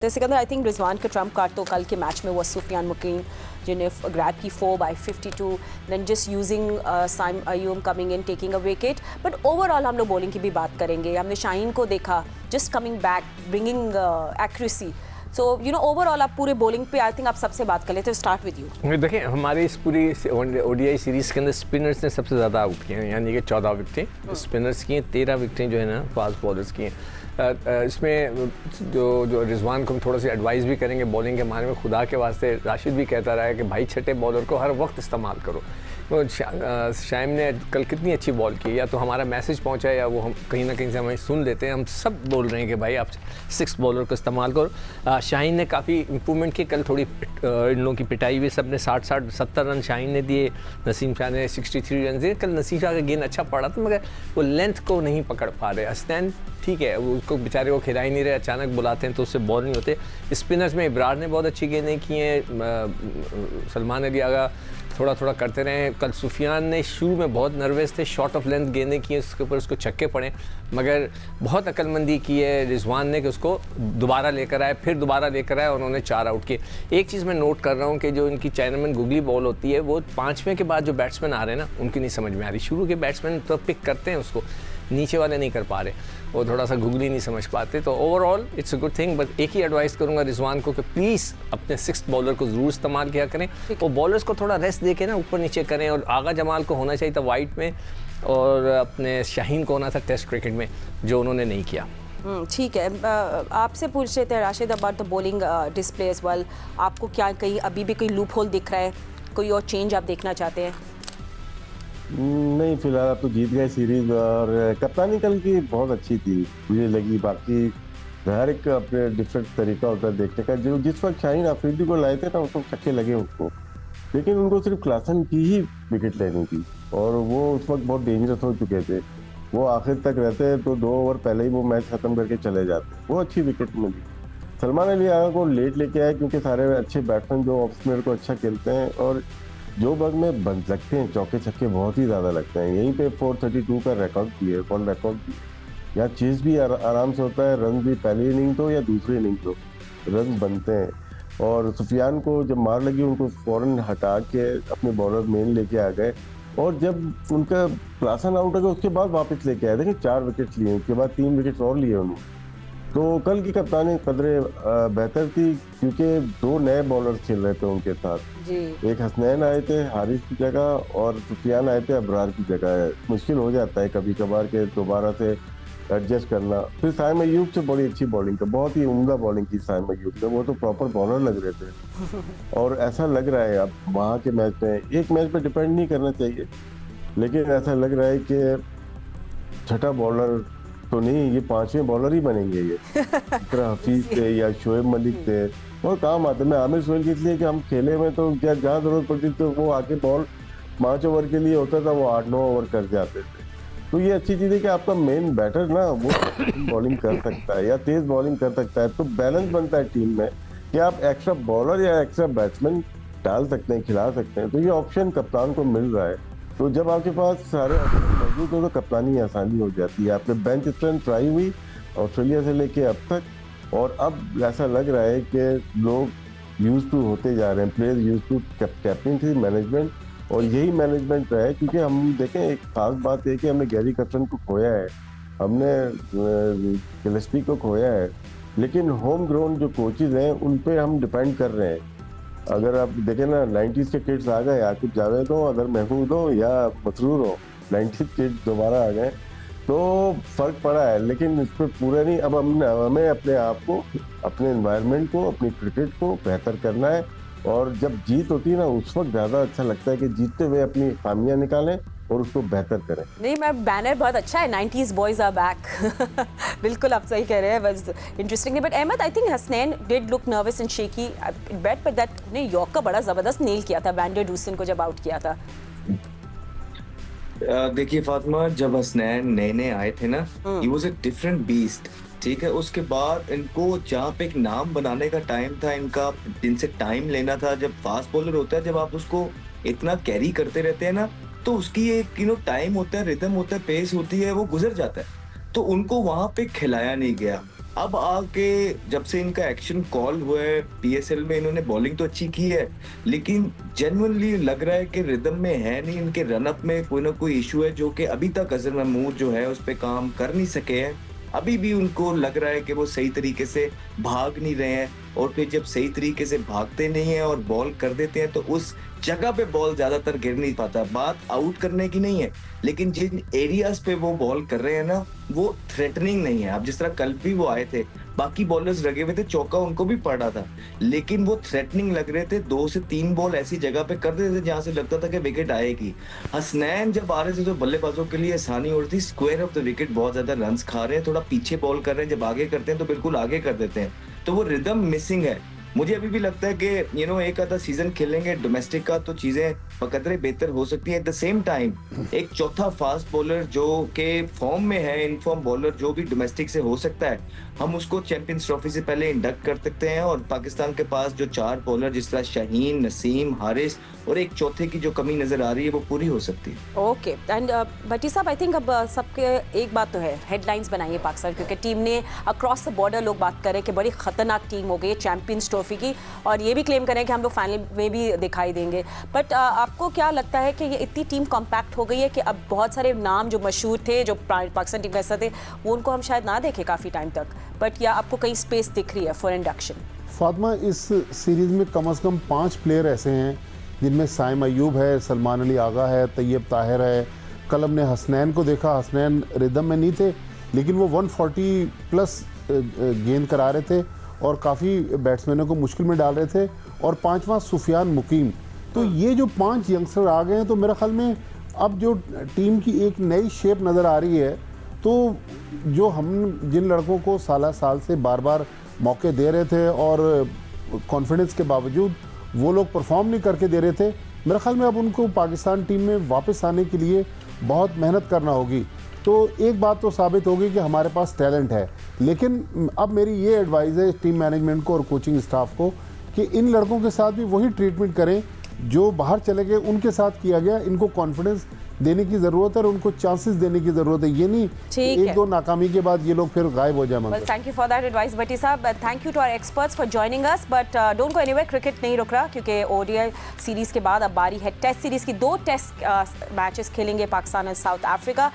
Sikandar, I think Rizwan का Trump card तो कल के मैच में वो सुफियान मुकीम जिन्हें ग्रैब की 4/52, then just using Saim Ayub coming in taking a wicket. But overall हम लोग बॉलिंग की भी बात करेंगे। हमने शाहीन को देखा just coming back bringing accuracy. So you know overall आप पूरे बॉलिंग पे आई थिंक आप सबसे बात कर लेते हो। Start with you. देखिए, हमारी इस पूरी ओडीआई सीरीज़ के अंदर स्पिनर्स ने सबसे ज़्यादा आउट किए हैं, यानी कि 14 विकेटें स्पिनर्स की हैं, 13 विकेटें जो है ना फास्ट बॉलर्स की हैं। इसमें जो रिजवान को हम थोड़ा सी एडवाइस भी करेंगे बॉलिंग के मामले में, खुदा के वास्ते राशिद भी कहता रहा है कि भाई छठे बॉलर को हर वक्त इस्तेमाल करो। तो शाइम ने कल कितनी अच्छी बॉल की, या तो हमारा मैसेज पहुंचा या वो हम कहीं ना कहीं से हमें सुन लेते हैं। हम सब बोल रहे हैं कि भाई आप 6 बॉलर को इस्तेमाल करो। शाहीन ने काफ़ी इंप्रूवमेंट की, कल थोड़ी इन लोगों की पिटाई भी, सब ने 60-70 रन शाहीन ने दिए, नसीम शाह ने 63 रन दिए। कल नसीम शाह का गेंद अच्छा पड़ा था, मगर वो लेंथ को नहीं पकड़ पा रहे। हसनैन ठीक है, वो उसको बेचारे को खिला ही नहीं रहे, अचानक बुलाते हैं तो उससे बॉल नहीं होते। स्पिनर्स में इब्रार ने बहुत अच्छी गेंदें की हैं, सलमान अली आगा थोड़ा थोड़ा करते रहे। कल सुफियान ने शुरू में बहुत नर्वस थे, शॉर्ट ऑफ लेंथ गेंदें की हैं, उसके ऊपर उसको छक्के पड़े, मगर बहुत अक्लमंदी की है रिजवान ने कि उसको दोबारा लेकर आए, फिर दोबारा लेकर आए और उन्होंने 4 आउट किए। एक चीज़ मैं नोट कर रहा हूँ कि जो इनकी चाइनामैन गुगली बॉल होती है, वो 5वें के बाद जो बैट्समैन आ रहे हैं ना, उनकी नहीं समझ में आ रही। शुरू के बैट्समैन तो पिक करते हैं उसको, नीचे वाले नहीं कर पा रहे, वो थोड़ा सा गुगली नहीं समझ पाते। तो overall it's a good thing. But एक ही एडवाइस करूंगा रिजवान को कि प्लीज़ अपने 6th बॉलर को ज़रूर इस्तेमाल किया करें, वो बॉलर्स को थोड़ा रेस्ट दे के ना ऊपर नीचे करें। और आगा जमाल को होना चाहिए था वाइट में, और अपने शाहीन को होना था टेस्ट क्रिकेट में, जो उन्होंने नहीं किया। ठीक है, आपसे पूछ रहे थे Rashid about the bowling display as well. आपको क्या कहीं अभी भी कोई लूप होल दिख रहा है, कोई और चेंज आप देखना चाहते हैं? नहीं, फिलहाल आप तो जीत गए सीरीज, और कप्तानी कल की बहुत अच्छी थी मुझे लगी। बाकी हर एक अपने डिफरेंट तरीका होता है देखने का। जो जिस वक्त शाहीन अफरीदी को लाए थे ना, उस वक्त छक्के लगे उसको, लेकिन उनको सिर्फ क्लासन की ही विकेट लेनी थी, और वो उस वक्त बहुत डेंजरस हो चुके थे। वो आखिर तक रहते तो 2 ओवर पहले ही वो मैच खत्म करके चले जाते। वो अच्छी विकेट मिली। सलमान अली आगा को लेट लेके आए, क्योंकि सारे अच्छे बैट्समैन जो ऑफ स्पिनर को अच्छा खेलते हैं और जो बग में बन सकते हैं, चौके छक्के बहुत ही ज़्यादा लगते हैं। यहीं पे 432 का रिकॉर्ड भी है, कौन रिकॉर्ड भी है। यहाँ चेज भी आराम से होता है, रन भी पहली इनिंग तो या दूसरी इनिंग तो रन बनते हैं। और सुफियान को जब मार लगी, उनको फ़ौरन हटा के अपने बॉलर मेन लेके आ गए, और जब उनका क्लासन आउट हो गया उसके बाद वापस लेके आए। देखिए 4 विकेट लिए, उसके बाद 3 विकेट और लिए उन्होंने। तो कल की कप्तानी कदरे बेहतर थी, क्योंकि 2 नए बॉलर्स खेल रहे थे उनके साथ जी। एक हसनैन आए थे हारिस की जगह, और सुफियान आए थे अबरार की जगह। मुश्किल हो जाता है कभी कभार के दोबारा से एडजस्ट करना। फिर साइम अयूब से बड़ी अच्छी बॉलिंग का, बहुत ही उम्दा बॉलिंग की साइम अयूब से, वो तो प्रॉपर बॉलर लग रहे थे। और ऐसा लग रहा है अब वहाँ के मैच में, एक मैच पे डिपेंड नहीं करना चाहिए, लेकिन ऐसा लग रहा है कि छठा बॉलर तो नहीं, ये 5वें बॉलर ही बनेंगे ये। इकरा हफीज थे या शोएब मलिक थे, और काम आते। मैं आमिर सोहेल की इसलिए कि हम खेले में तो क्या जहाँ जरूरत पड़ती तो वो आके बॉल 5 ओवर के लिए होता था, वो 8-9 ओवर कर जाते थे। तो ये अच्छी चीज़ है कि आपका मेन बैटर ना वो बॉलिंग कर सकता है या तेज बॉलिंग कर सकता है, तो बैलेंस बनता है टीम में कि आप एक्स्ट्रा बॉलर या एक्स्ट्रा बैट्समैन डाल सकते हैं, खिला सकते हैं। तो ये ऑप्शन कप्तान को मिल रहा है। तो जब आपके पास सारे मौजूद हो तो कप्तानी आसानी हो जाती है। आपने बेंच स्ट्रेंथ ट्राई हुई ऑस्ट्रेलिया से लेके अब तक, और अब ऐसा लग रहा है कि लोग यूज टू होते जा रहे हैं, player use to captaincy management, और यही मैनेजमेंट रहा है। क्योंकि हम देखें, एक खास बात है कि हमने गैरी कर्स्टन को खोया है, हमने गिलेस्पी को खोया है, लेकिन होम ग्राउंड जो कोचेज हैं उन पे हम डिपेंड कर रहे हैं। अगर आप देखें ना, 90s के किड्स आ गए, आकिब जावेद हो, अगर महमूद हो या मसरूर हो, 90s किड्स दोबारा आ गए, तो फर्क पड़ा है। लेकिन इस पर पूरा नहीं, अब हमें अपने आप को, अपने एनवायरनमेंट को, अपनी क्रिकेट को बेहतर करना है। और जब जीत होती है ना, उस वक्त ज़्यादा अच्छा लगता है कि जीतते हुए अपनी खामियां निकालें और उसको बेहतर करें। नहीं, मैं बैनर बहुत अच्छा है, 90s बॉयज आर बैक। बिल्कुल आप सही कह रहे हैं, बस interesting. But Ahmed, I think Hasnain did look nervous and shaky bat, but that ने यॉर्क का बड़ा जबरदस्त नेल किया था वैन डर डूसन को जब आउट किया था। देखिए फातिमा, जब हसनैन नए आए थे ना, he was a different beast. ठीक है, उसके बाद इनको जहाँ पे एक नाम बनाने का टाइम था, इनका जिनसे टाइम लेना था। जब फास्ट बॉलर होता है, जब आप उसको इतना कैरी करते रहते हैं ना, तो उसकी एक टाइम होता है, रिदम होता है, पेस होती है, वो गुजर जाता है। तो उनको वहां पे खिलाया नहीं गया। अब आके जब से इनका एक्शन कॉल हुआ है पीएसएल में, इन्होंने बॉलिंग तो अच्छी की है, लेकिन जेन्युइनली लग रहा है कि रिदम में है नहीं, इनके रनअप में कोई ना कोई इशू है जो कि अभी तक अजहर महमूद जो है उस पर काम कर नहीं सके हैं। अभी भी उनको लग रहा है कि वो सही तरीके से भाग नहीं रहे हैं, और फिर जब सही तरीके से भागते नहीं है और बॉल कर देते हैं तो उस जगह पे बॉल ज्यादातर गिर नहीं पाता। बात आउट करने की नहीं है, लेकिन जिन एरियाज पे वो बॉल कर रहे हैं ना, वो थ्रेटनिंग नहीं है। अब जिस तरह कल भी वो आए थे, बाकी बॉलर्स लगे हुए थे, चौका उनको भी पड़ रहा था, लेकिन वो थ्रेटनिंग लग रहे थे। 2 से 3 बॉल ऐसी जगह पे कर देते थे जहां से लगता था कि विकेट आएगी। हसनैन जब आ रहे थे तो बल्लेबाजों के लिए आसानी हो रही थी, स्क्वायर ऑफ द विकेट बहुत ज्यादा रन्स खा रहे हैं, थोड़ा पीछे बॉल कर रहे हैं, जब आगे करते हैं तो बिल्कुल आगे कर देते हैं, तो वो रिदम मिसिंग है। मुझे अभी भी लगता है कि एक आधा सीजन खेलेंगे डोमेस्टिक का तो चीजें बकदरे बेहतर हो सकती है। एट द सेम टाइम एक चौथा फास्ट बॉलर जो के फॉर्म में है, इनफॉर्म बॉलर जो भी डोमेस्टिक से हो सकता है, हम उसको चैंपियंस ट्रॉफी से पहले इंडक्ट कर सकते हैं। और पाकिस्तान के पास जो 4 बॉलर जिस तरह शाहीन, नसीम, हारिस और एक चौथे की जो कमी नजर आ रही है वो पूरी हो सकती है। ओके, एंड भट्टी साहब, आई थिंक अब सबके एक बात तो है, हेडलाइंस बनाइए पाकिस्तान क्रिकेट टीम ने, अक्रॉस द बॉर्डर लोग बात करें कि बड़ी खतरनाक टीम हो गई है चैंपियंस ट्रॉफी की, और ये भी क्लेम करें कि हम लोग फाइनल में भी दिखाई देंगे। बट आपको क्या लगता है कि ये इतनी टीम कॉम्पैक्ट हो गई है कि अब बहुत सारे नाम जो मशहूर थे, जो पाकिस्तान टीम का हिस्सा थे, वो उनको हम शायद ना देखें काफ़ी टाइम तक, बट या आपको कहीं स्पेस दिख रही है फॉर इंडक्शन? फातिमा, इस सीरीज़ में कम से कम 5 प्लेयर ऐसे हैं जिनमें साइम अयूब है, सलमान अली आगा है, तैयब ताहिर है। कल हमने हसनैन को देखा, हसनैन रिदम में नहीं थे, लेकिन वो 140 प्लस गेंद करा रहे थे और काफ़ी बैट्समैनों को मुश्किल में डाल रहे थे। और 5वां सुफियान मुकीम। तो ये जो 5 यंगस्टर आ गए हैं, तो मेरे ख्याल में अब जो टीम की एक नई शेप नज़र आ रही है, तो जो हम जिन लड़कों को साल से बार बार मौके दे रहे थे और कॉन्फिडेंस के बावजूद वो लोग परफॉर्म नहीं करके दे रहे थे, मेरे ख्याल में अब उनको पाकिस्तान टीम में वापस आने के लिए बहुत मेहनत करना होगी। तो एक बात तो साबित होगी कि हमारे पास टैलेंट है, लेकिन अब मेरी ये एडवाइस है टीम मैनेजमेंट को और कोचिंग स्टाफ को कि इन लड़कों के साथ भी वही ट्रीटमेंट करें जो बाहर चले गए उनके साथ किया गया। इनको कॉन्फिडेंस देने की ज़रूरत है और उनको चांसेस देने की ज़रूरत है। ये नहीं एक दो नाकामी के बाद ये लोग फिर गायब हो जाए। Well, thank you for that advice Bhatti साहब। Thank you to our experts for joining us, but don't go anywhere. Cricket नहीं रुक रहा, क्योंकि ओडीआई सीरीज़ के बाद अब बारी है टेस्ट सीरीज़ की। 2 टेस्ट मैचेस खेलेंगे पाकिस्तान और साउथ अफ्रीका।